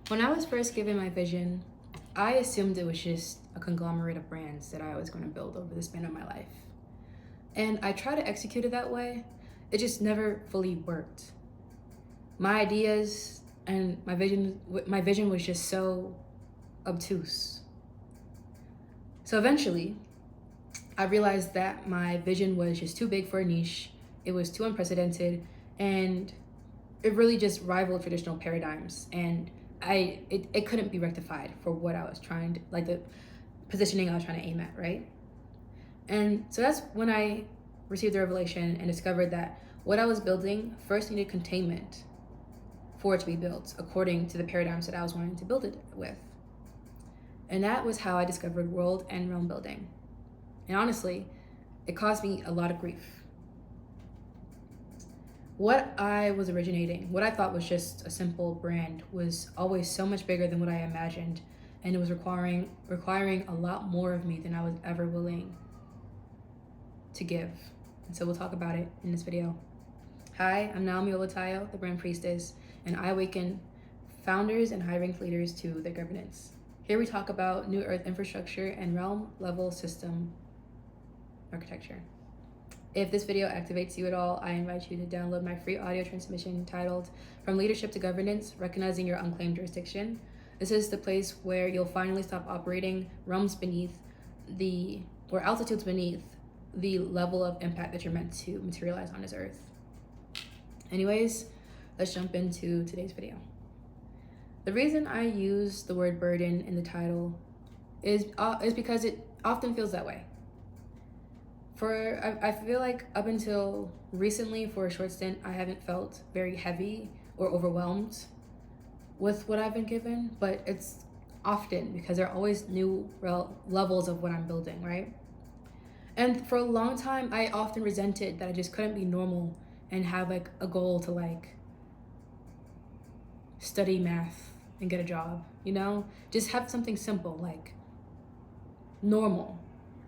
When I was first given my vision, I assumed it was just a conglomerate of brands that I was going to build over the span of my life. And I tried to execute it that way. It just never fully worked. My ideas and my vision was just so obtuse. So eventually, I realized that my vision was just too big for a niche. It was too unprecedented, and it really just rivaled traditional paradigms. And it couldn't be rectified for what I was trying to, like the positioning I was trying to aim at, right? And so that's when I received the revelation and discovered that what I was building first needed containment for it to be built according to the paradigms that I was wanting to build it with. And that was how I discovered world and realm building. And honestly, it caused me a lot of grief. What I was originating, what I thought was just a simple brand, was always so much bigger than what I imagined, and it was requiring a lot more of me than I was ever willing to give. And so we'll talk about it in this video. Hi, I'm Naomi Olatayo, the Brand Priestess, and I awaken founders and high-ranked leaders to their governance. Here we talk about new Earth infrastructure and realm level system architecture. If this video activates you at all, I invite you to download my free audio transmission titled From Leadership to Governance, Recognizing Your Unclaimed Jurisdiction. This is the place where you'll finally stop operating realms beneath or altitudes beneath the level of impact that you're meant to materialize on this earth. Anyways, let's jump into today's video. The reason I use the word burden in the title is because it often feels that way. I feel like up until recently, for a short stint, I haven't felt very heavy or overwhelmed with what I've been given, but it's often because there are always new levels of what I'm building, right? And for a long time, I often resented that I just couldn't be normal and have like a goal to like study math and get a job, you know? Just have something simple, like normal.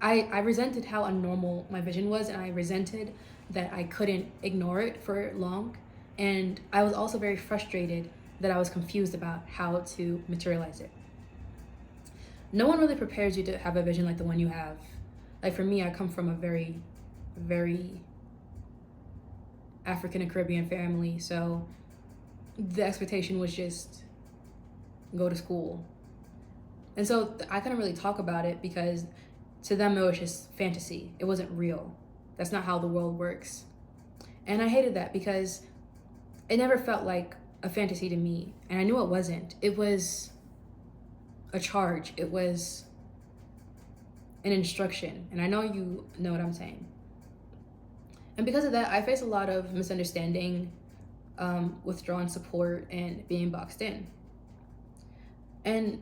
I resented how unnormal my vision was, and I resented that I couldn't ignore it for long. And I was also very frustrated that I was confused about how to materialize it. No one really prepares you to have a vision like the one you have. Like for me, I come from a very, very African and Caribbean family, so the expectation was just go to school. And so I couldn't really talk about it because to them it was just fantasy. It wasn't real. That's not how the world works. And I hated that because it never felt like a fantasy to me. And I knew it wasn't. It was a charge. It was an instruction. And I know you know what I'm saying. And because of that, I face a lot of misunderstanding, withdrawn support, and being boxed in. And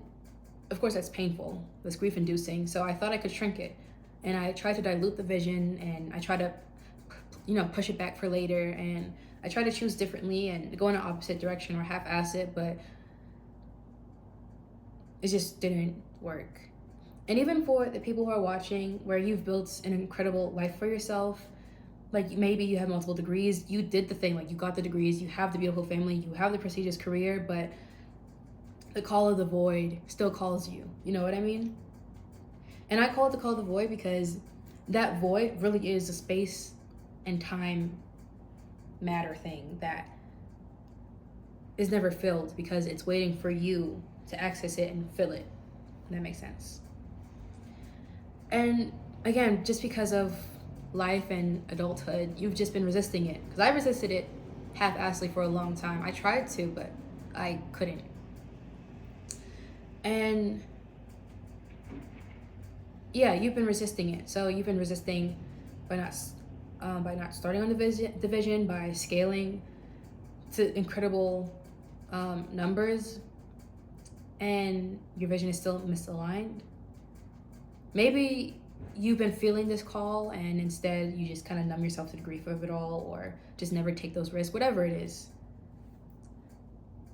of course, that's painful. That's grief-inducing. So I thought I could shrink it. And I tried to dilute the vision, and I tried to, push it back for later. And I tried to choose differently and go in an opposite direction or half-ass it, but it just didn't work. And even for the people who are watching, where you've built an incredible life for yourself, like maybe you have multiple degrees, you did the thing, like you got the degrees, you have the beautiful family, you have the prestigious career, but the call of the void still calls you. You know what I mean? And I call it the call of the void because that void really is a space and time matter thing that is never filled because it's waiting for you to access it and fill it. If that makes sense. And again, just because of life and adulthood, you've just been resisting it. Because I resisted it half-assedly for a long time. I tried to, but I couldn't. And yeah, you've been resisting it. So you've been resisting by not starting on the vision, by scaling to incredible numbers, and your vision is still misaligned. Maybe you've been feeling this call and instead you just kind of numb yourself to the grief of it all, or just never take those risks, whatever it is.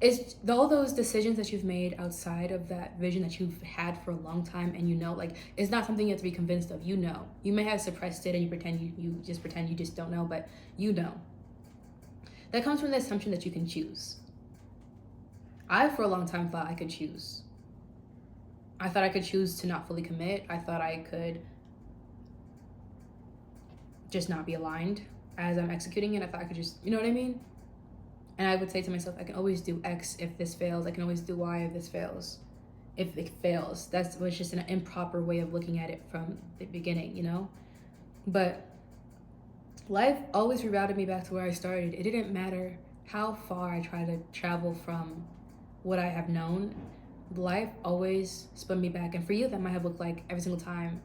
It's all those decisions that you've made outside of that vision that you've had for a long time, and like it's not something you have to be convinced of. You may have suppressed it and you pretend you just don't know, but that comes from the assumption that you can choose. I, for a long time, thought I could choose. I thought I could choose to not fully commit. I thought I could just not be aligned as I'm executing it. I thought I could just, you know what I mean? And I would say to myself, I can always do X if this fails. I can always do Y if this fails. If it fails, that was just an improper way of looking at it from the beginning, you know? But life always rerouted me back to where I started. It didn't matter how far I tried to travel from what I have known. Life always spun me back. And for you, that might have looked like every single time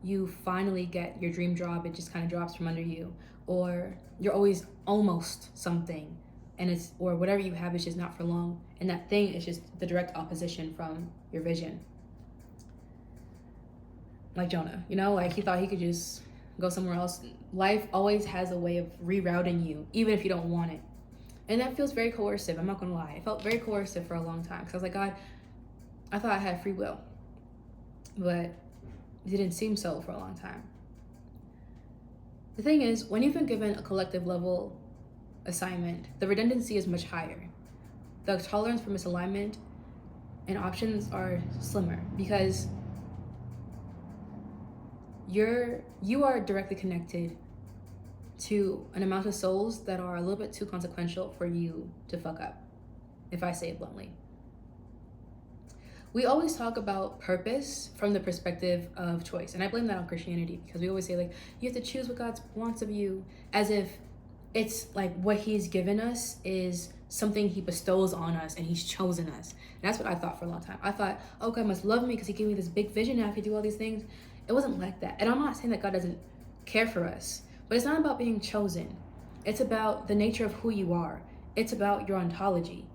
you finally get your dream job, it just kind of drops from under you. Or you're always almost something, and it's, or whatever you have is just not for long. And that thing is just the direct opposition from your vision. Like Jonah, you know, like he thought he could just go somewhere else. Life always has a way of rerouting you, even if you don't want it. And that feels very coercive. I'm not gonna lie. It felt very coercive for a long time. Because I was like, God, I thought I had free will. But it didn't seem so for a long time. The thing is, when you've been given a collective level assignment, the redundancy is much higher. The tolerance for misalignment and options are slimmer because you are directly connected to an amount of souls that are a little bit too consequential for you to fuck up, if I say it bluntly. We always talk about purpose from the perspective of choice, and I blame that on Christianity because we always say, like, you have to choose what God wants of you, as if it's like what he's given us is something he bestows on us and he's chosen us. And that's what I thought for a long time. I thought, oh, God must love me because he gave me this big vision and I have to do all these things. It wasn't like that. And I'm not saying that God doesn't care for us, but it's not about being chosen. It's about the nature of who you are. It's about your ontology.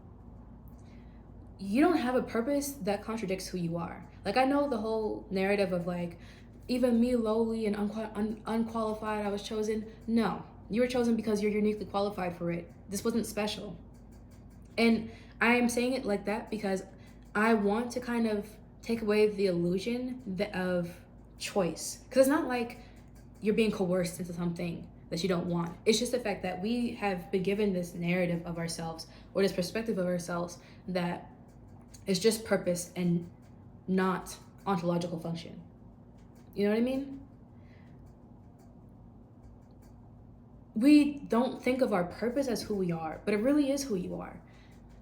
You don't have a purpose that contradicts who you are. Like, I know the whole narrative of like, even me lowly and unqualified, I was chosen. No, you were chosen because you're uniquely qualified for it. This wasn't special. And I am saying it like that because I want to kind of take away the illusion of choice. Because it's not like you're being coerced into something that you don't want. It's just the fact that we have been given this narrative of ourselves, or this perspective of ourselves, that is just purpose and not ontological function. You know what I mean? We don't think of our purpose as who we are, but it really is who you are.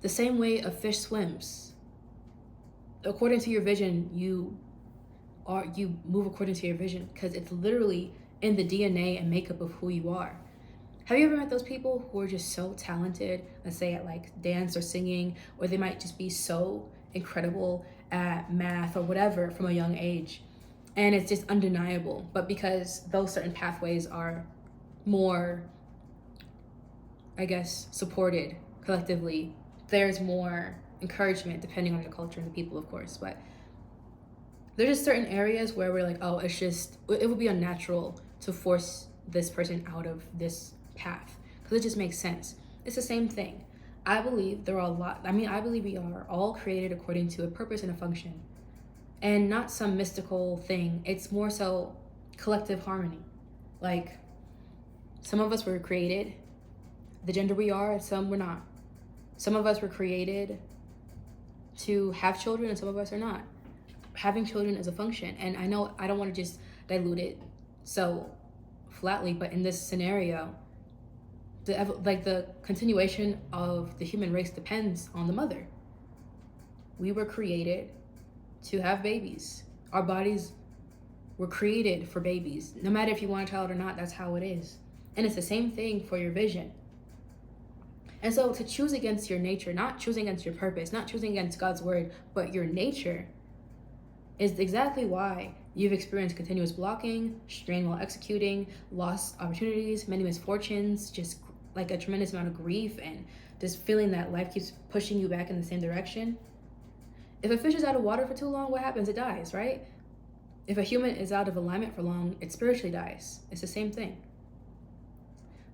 The same way a fish swims. According to your vision, you move according to your vision because it's literally in the DNA and makeup of who you are. Have you ever met those people who are just so talented, let's say at like dance or singing, or they might just be so incredible at math or whatever from a young age, and it's just undeniable, but because those certain pathways are more, I guess, supported collectively, there's more encouragement depending on the culture and the people, of course, but there's just certain areas where we're like, oh, it would be unnatural to force this person out of this path because it just makes sense. It's the same thing. I believe I believe we are all created according to a purpose and a function, and not some mystical thing. It's more so collective harmony. Like, some of us were created the gender we are, and some were not. Some of us were created to have children, and some of us are not. Having children is a function, and I know I don't want to just dilute it so flatly, but in this scenario, the continuation of the human race depends on the mother. We were created to have babies. Our bodies were created for babies. No matter if you want a child or not, that's how it is. And it's the same thing for your vision. And so to choose against your nature, not choosing against your purpose, not choosing against God's word, but your nature, is exactly why you've experienced continuous blocking, strain while executing, lost opportunities, many misfortunes, just like a tremendous amount of grief, and just feeling that life keeps pushing you back in the same direction. If a fish is out of water for too long, what happens? It dies, right? If a human is out of alignment for long, it spiritually dies. It's the same thing.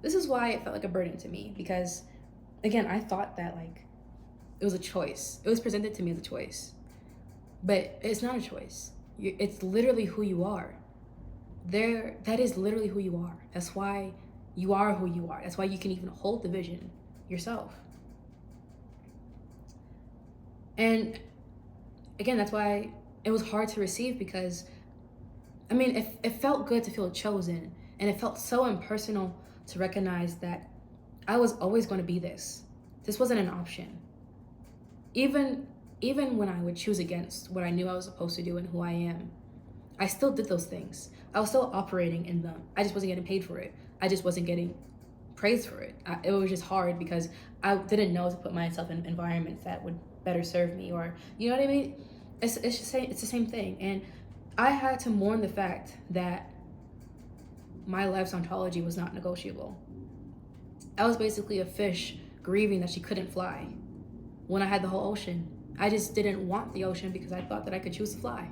This is why it felt like a burden to me, because again, I thought that like it was a choice. It was presented to me as a choice, but it's not a choice. It's literally who you are. That is literally who you are. That's why you are who you are. That's why you can even hold the vision yourself. And again, that's why it was hard to receive, because I mean, it felt good to feel chosen, and it felt so impersonal to recognize that I was always going to be this. This wasn't an option. Even when I would choose against what I knew I was supposed to do and who I am, I still did those things. I was still operating in them. I just wasn't getting paid for it. I just wasn't getting praised for it. It was just hard because I didn't know to put myself in environments that would better serve me, or you know what I mean? It's the same thing. And I had to mourn the fact that my life's ontology was not negotiable. I was basically a fish grieving that she couldn't fly when I had the whole ocean. I just didn't want the ocean because I thought that I could choose to fly.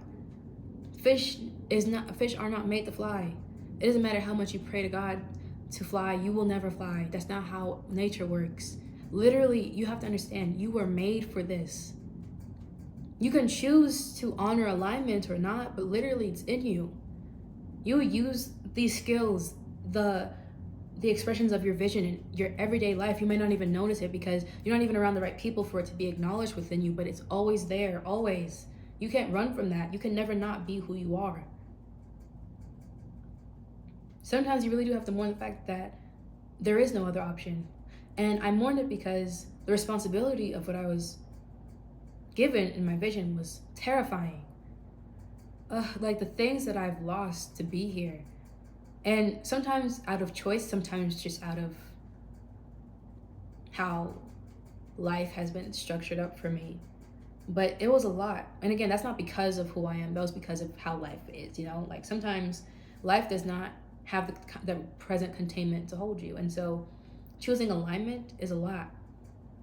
Fish are not made to fly. It doesn't matter how much you pray to God to fly, you will never fly. That's not how nature works. Literally, you have to understand, you were made for this. You can choose to honor alignment or not, but literally it's in you. You use these skills, the expressions of your vision in your everyday life. You may not even notice it because you're not even around the right people for it to be acknowledged within you, but it's always there, always. You can't run from that. You can never not be who you are. Sometimes you really do have to mourn the fact that there is no other option. And I mourned it because the responsibility of what I was given in my vision was terrifying. Like the things that I've lost to be here. And sometimes out of choice, sometimes just out of how life has been structured up for me. But it was a lot. And again, that's not because of who I am. That was because of how life is, you know? Like sometimes life does not have the present containment to hold you. And so choosing alignment is a lot.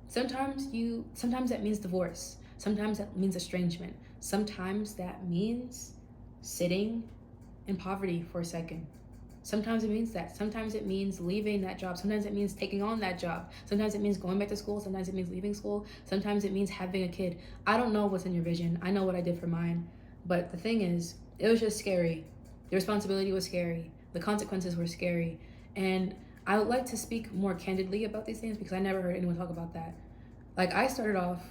Sometimes that means divorce. Sometimes that means estrangement. Sometimes that means sitting in poverty for a second. Sometimes it means that. Sometimes it means leaving that job. Sometimes it means taking on that job. Sometimes it means going back to school. Sometimes it means leaving school. Sometimes it means having a kid. I don't know what's in your vision. I know what I did for mine. But the thing is, it was just scary. The responsibility was scary. The consequences were scary. And I would like to speak more candidly about these things because I never heard anyone talk about that. Like, I started off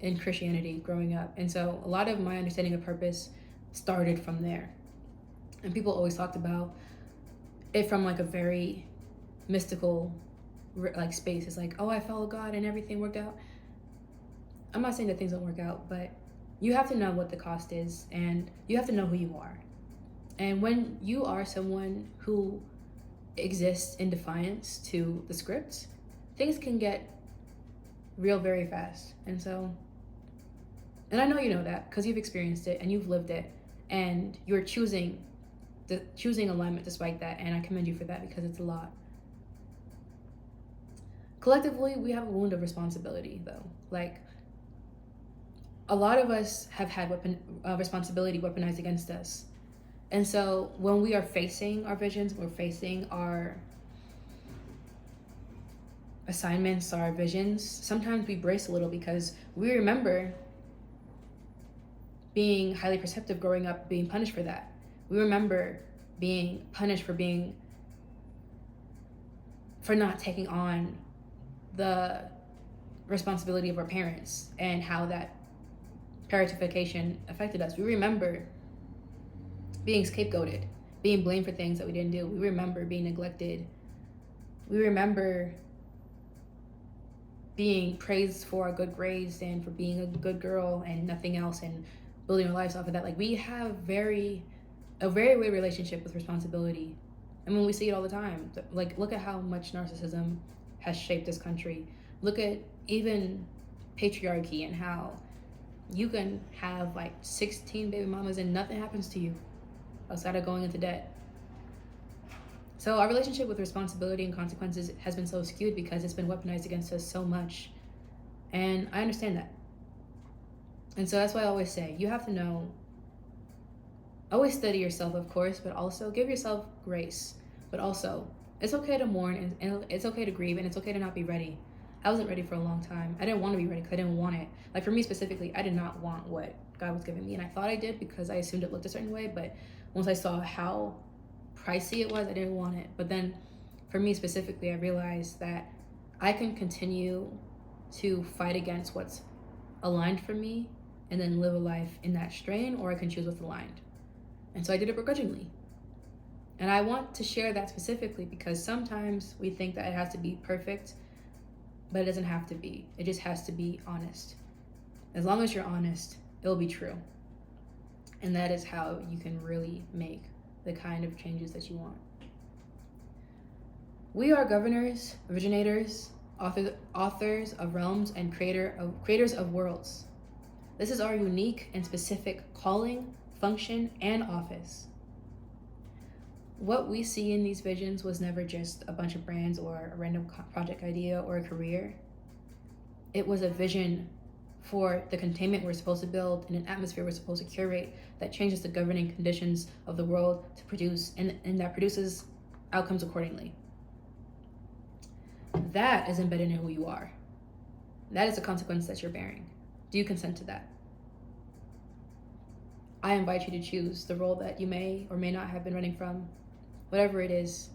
in Christianity growing up. And so a lot of my understanding of purpose started from there. And people always talked about it from like a very mystical like space. It's like, oh, I followed God and everything worked out. I'm not saying that things don't work out, but you have to know what the cost is and you have to know who you are. And when you are someone who exists in defiance to the script, things can get real very fast. And I know you know that because you've experienced it and you've lived it and you're choosing alignment despite that, and I commend you for that because it's a lot. Collectively, we have a wound of responsibility though. Like, a lot of us have had responsibility weaponized against us. And so when we are facing our visions, we're facing our assignments, our visions, sometimes we brace a little because we remember being highly perceptive growing up, being punished for that. We remember being punished for not taking on the responsibility of our parents and how that parentification affected us. We remember being scapegoated, being blamed for things that we didn't do. We remember being neglected. We remember being praised for our good grades and for being a good girl and nothing else, and building our lives off of that. Like, we have a very weird relationship with responsibility. I mean, we see it all the time. Like, look at how much narcissism has shaped this country. Look at even patriarchy and how you can have like 16 baby mamas and nothing happens to you outside of going into debt. So our relationship with responsibility and consequences has been so skewed because it's been weaponized against us so much. And I understand that. And so that's why I always say, you have to know, always study yourself, of course, but also give yourself grace. But also, it's okay to mourn and it's okay to grieve and it's okay to not be ready. I wasn't ready for a long time. I didn't want to be ready because I didn't want it. Like, for me specifically, I did not want what God was giving me. And I thought I did because I assumed it looked a certain way. But once I saw how pricey it was, I didn't want it. But then for me specifically, I realized that I can continue to fight against what's aligned for me and then live a life in that strain, or I can choose what's aligned. And so I did it begrudgingly. And I want to share that specifically because sometimes we think that it has to be perfect, but it doesn't have to be. It just has to be honest. As long as you're honest, it'll be true. And that is how you can really make the kind of changes that you want. We are governors, originators, authors of realms, and creators of worlds. This is our unique and specific calling, function, and office. What we see in these visions was never just a bunch of brands or a random project idea or a career. It was a vision for the containment we're supposed to build and an atmosphere we're supposed to curate that changes the governing conditions of the world to produce and that produces outcomes accordingly. That is embedded in who you are. That is the consequence that you're bearing. Do you consent to that? I invite you to choose the role that you may or may not have been running from. Whatever it is,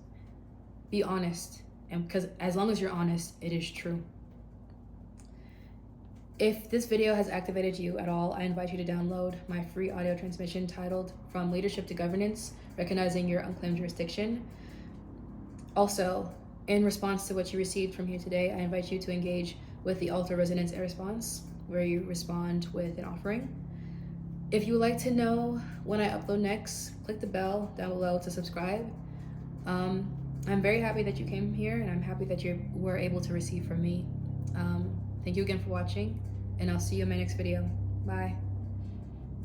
be honest. And because as long as you're honest, it is true. If this video has activated you at all, I invite you to download my free audio transmission titled From Leadership to Governance, Recognizing Your Unclaimed Jurisdiction. Also, in response to what you received from here today, I invite you to engage with the Altar Resonance and Response, where you respond with an offering. If you would like to know when I upload next, click the bell down below to subscribe. I'm very happy that you came here, and I'm happy that you were able to receive from me. Thank you again for watching, and I'll see you in my next video. Bye.